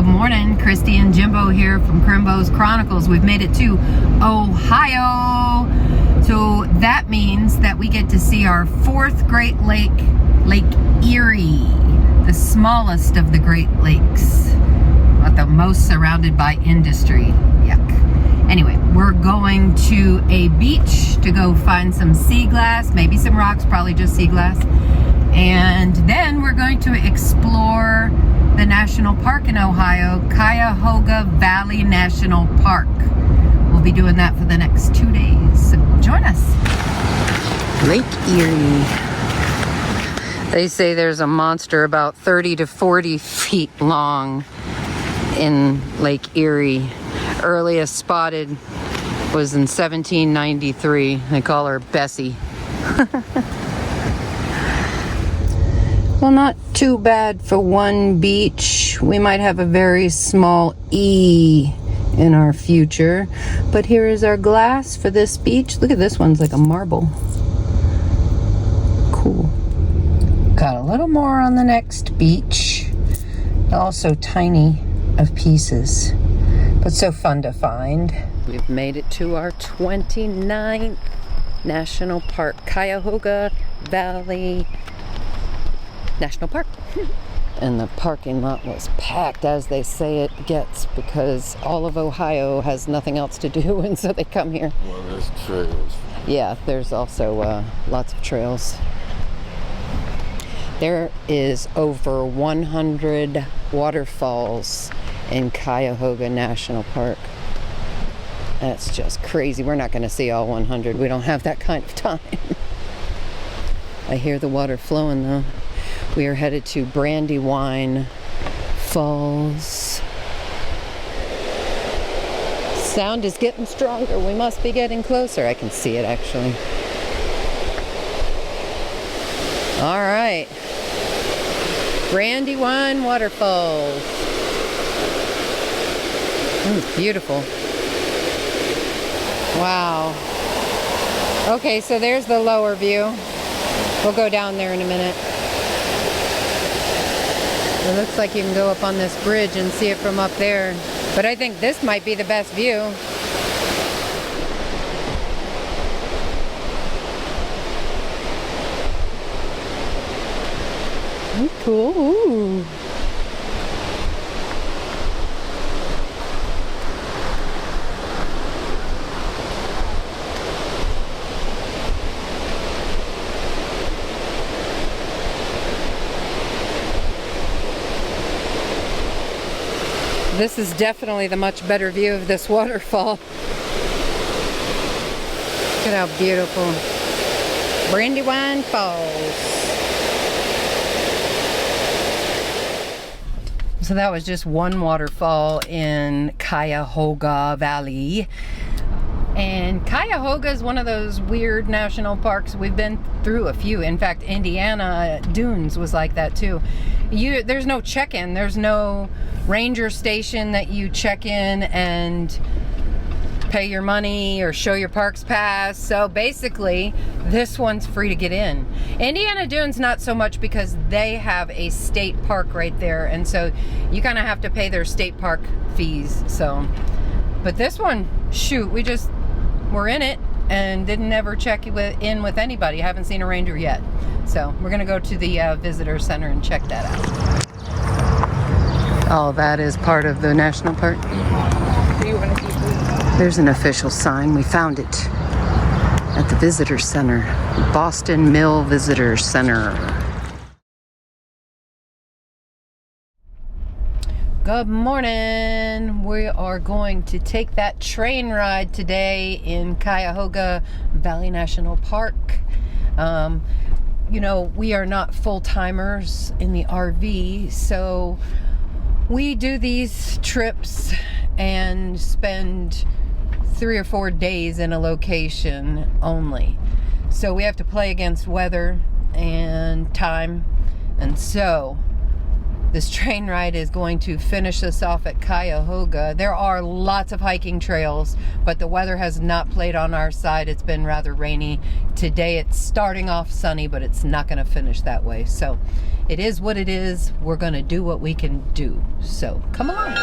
Good morning, Christy and Jimbo here from Crimbo's Chronicles. We've made it to Ohio. So that means that we get to see our fourth Great Lake, Lake Erie, the smallest of the Great Lakes, but the most surrounded by industry. Yuck. Anyway, we're going to a beach to go find some sea glass, maybe some rocks, probably just sea glass. And then we're going to explore the national park in Ohio, Cuyahoga Valley National Park. We'll be doing that for the next 2 days, so join us. Lake Erie. They say there's a monster about 30 to 40 feet long in Lake Erie. Earliest spotted was in 1793. They call her Bessie. Well, not too bad for one beach. We might have a very small E in our future. But here is our glass for this beach. Look at this one's like a marble. Cool. Got a little more on the next beach. Also tiny of pieces, but so fun to find. We've made it to our 29th National Park, Cuyahoga Valley National Park. And the parking lot was packed, as they say it gets, because all of Ohio has nothing else to do, and so they come here. Well, there's trails. Yeah, there's also lots of trails. There is over 100 waterfalls in Cuyahoga National Park. That's just crazy. We're not going to see all 100. We don't have that kind of time. I hear the water flowing though. We are headed to Brandywine Falls. Sound is getting stronger. We must be getting closer. I can see it actually. All right. Brandywine Waterfalls. It's beautiful. Wow. Okay, so there's the lower view. We'll go down there in a minute. It looks like you can go up on this bridge and see it from up there. But I think this might be the best view. Cool. Ooh. This is definitely the much better view of this waterfall. Look at how beautiful. Brandywine Falls. So that was just one waterfall in Cuyahoga Valley. And Cuyahoga is one of those weird national parks. We've been through a few. In fact, Indiana Dunes was like that too. There's no check-in. There's no ranger station that you check in and pay your money or show your parks pass. So basically, this one's free to get in. Indiana Dunes, not so much, because they have a state park right there. And so you kind of have to pay their state park fees. So, but this one, shoot, we just were in it and didn't ever check in with anybody. I haven't seen a ranger yet. So we're gonna go to the visitor center and check that out. Oh, that is part of the national park. Do you want to see food? There's an official sign. We found it at the visitor center, Boston Mill Visitor Center. Good morning. We are going to take that train ride today in Cuyahoga Valley National Park. You know, we are not full-timers in the RV, so we do these trips and spend 3 or 4 days in a location only. So we have to play against weather and time. And so This train ride is going to finish us off at Cuyahoga. There are lots of hiking trails, but the weather has not played on our side. It's been rather rainy. Today it's starting off sunny, but it's not going to finish that way. So it is what it is. We're going to do what we can do. So come along.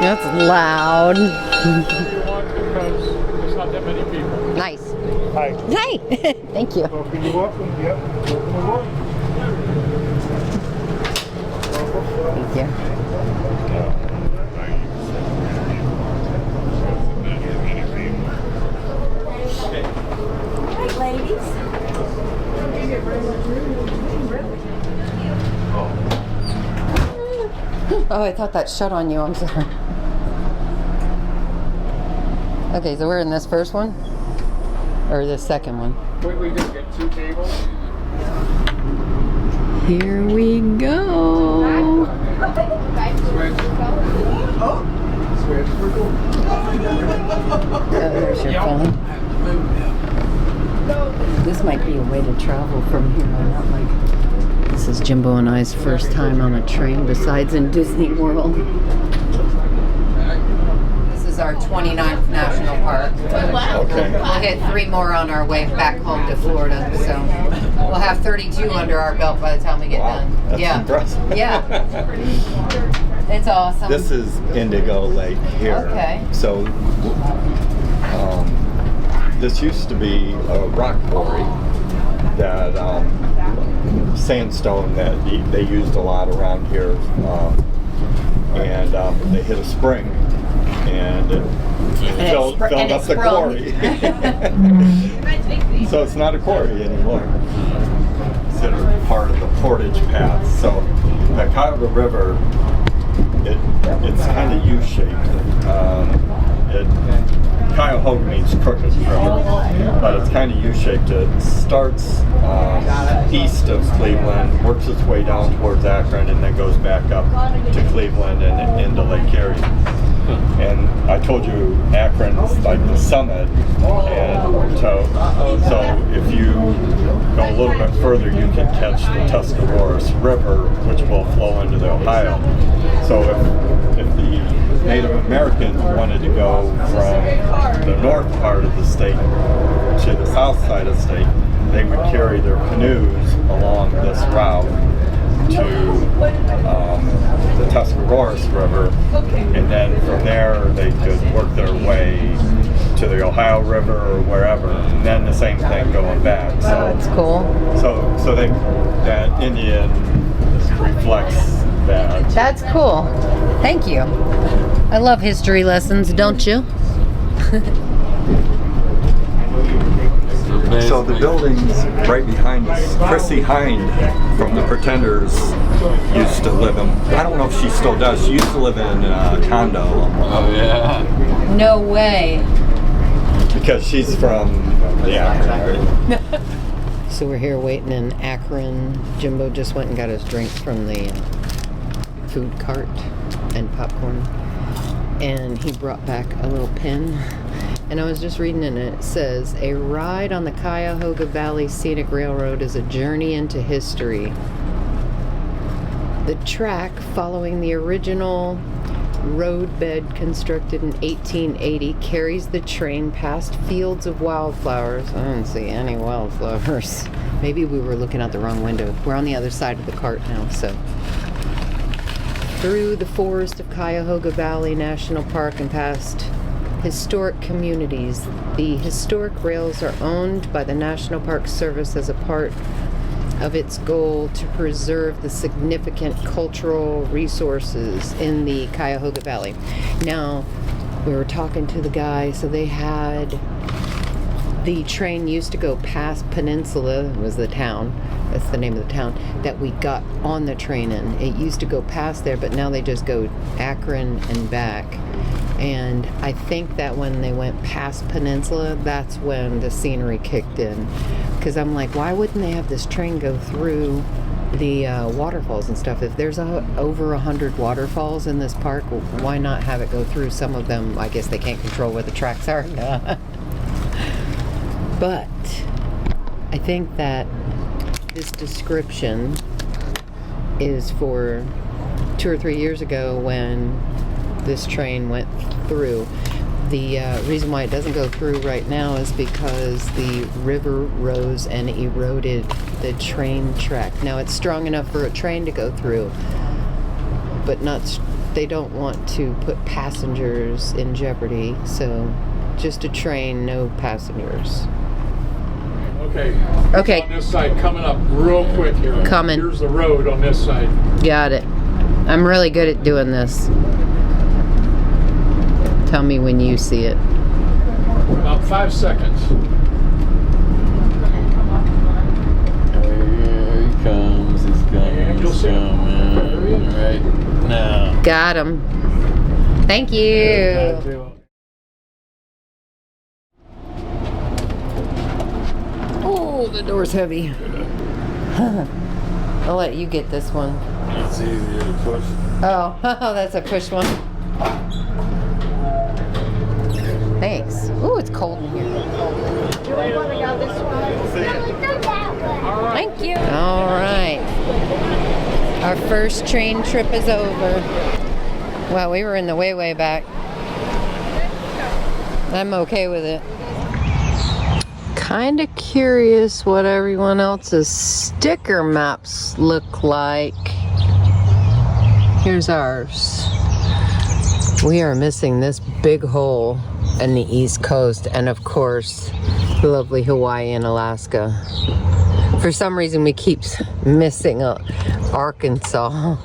That's loud. Because there's not that many people. Nice. Hi. Hey, thank you. Welcome, you're welcome. Yep. Welcome aboard. Thank you. Right, ladies. Oh, I thought that shut on you. I'm sorry. Okay, so we're in this first one? Or the second one? Wait, we just get 2 tables. Here we go. Oh, there's your phone. This might be a way to travel from here on out. Like, this is Jimbo and I's first time on a train besides in Disney World. This is our 29th National Park. Okay. We'll hit 3 more on our way back home to Florida. So we'll have 32 under our belt by the time we get done. That's Yeah. impressive. Yeah. It's awesome. This is Indigo Lake here. Okay. So, this used to be a rock quarry that sandstone that they used a lot around here, and they hit a spring and it filled up the quarry. So it's not a quarry anymore. It's considered part of the portage path. So the Cuyahoga River, it's kind of U-shaped. Cuyahoga means crooked river, but it's kind of U-shaped. It starts east of Cleveland, works its way down towards Akron, and then goes back up to Cleveland and into Lake Erie. And I told you Akron's like the summit, and so if you go a little bit further, you can catch the Tuscarawas River, which will flow into the Ohio. So if the Native Americans wanted to go from the north part of the state to the south side of the state, they would carry their canoes along this route to the Tuscarawas River, and then from there they could work their way to the Ohio River or wherever, and then the same thing going back. So That's cool. So that Indian reflects that. That's cool. Thank you. I love history lessons, don't you? So the buildings right behind us, Chrissy Hind from the Pretenders used to live in, I don't know if she still does, she used to live in a condo. Oh, yeah. No way. Because she's from the Akron area. So we're here waiting in Akron. Jimbo just went and got his drinks from the food cart and popcorn. And he brought back a little pin. And I was just reading and it says, a ride on the Cuyahoga Valley Scenic Railroad is a journey into history. The track, following the original roadbed constructed in 1880, carries the train past fields of wildflowers. I don't see any wildflowers. Maybe we were looking out the wrong window. We're on the other side of the cart now, so. Through the forest of Cuyahoga Valley National Park and past historic communities. The historic rails are owned by the National Park Service as a part of its goal to preserve the significant cultural resources in the Cuyahoga Valley. Now, we were talking to the guy, so they had, the train used to go past Peninsula, was the town, that's the name of the town, that we got on the train in. It used to go past there, but now they just go Akron and back. And I think that when they went past Peninsula, that's when the scenery kicked in. Because I'm like, why wouldn't they have this train go through the waterfalls and stuff. If there's over 100 waterfalls in this park, why not have it go through some of them? I guess they can't control where the tracks are. But I think that this description is for 2 or 3 years ago when this train went through. The reason why it doesn't go through right now is because the river rose and eroded the train track. Now it's strong enough for a train to go through, but they don't want to put passengers in jeopardy, so just a train, no passengers. Okay. On this side, coming up real quick here. Coming. Here's the road on this side. Got it. I'm really good at doing this. Tell me when you see it. About 5 seconds. Here he comes, he's coming, You'll he's see him. coming right now. Got him. Thank you. Oh, the door's heavy. I'll let you get this one. It's easier to push. Oh, that's a push one. Thanks. Ooh, it's cold in here. Thank you. All right. Our first train trip is over. Well, we were in the way back. I'm okay with it. Kind of curious what everyone else's sticker maps look like. Here's ours. We are missing this big hole in the East Coast, and of course, lovely Hawaii and Alaska. For some reason, we keep missing Arkansas.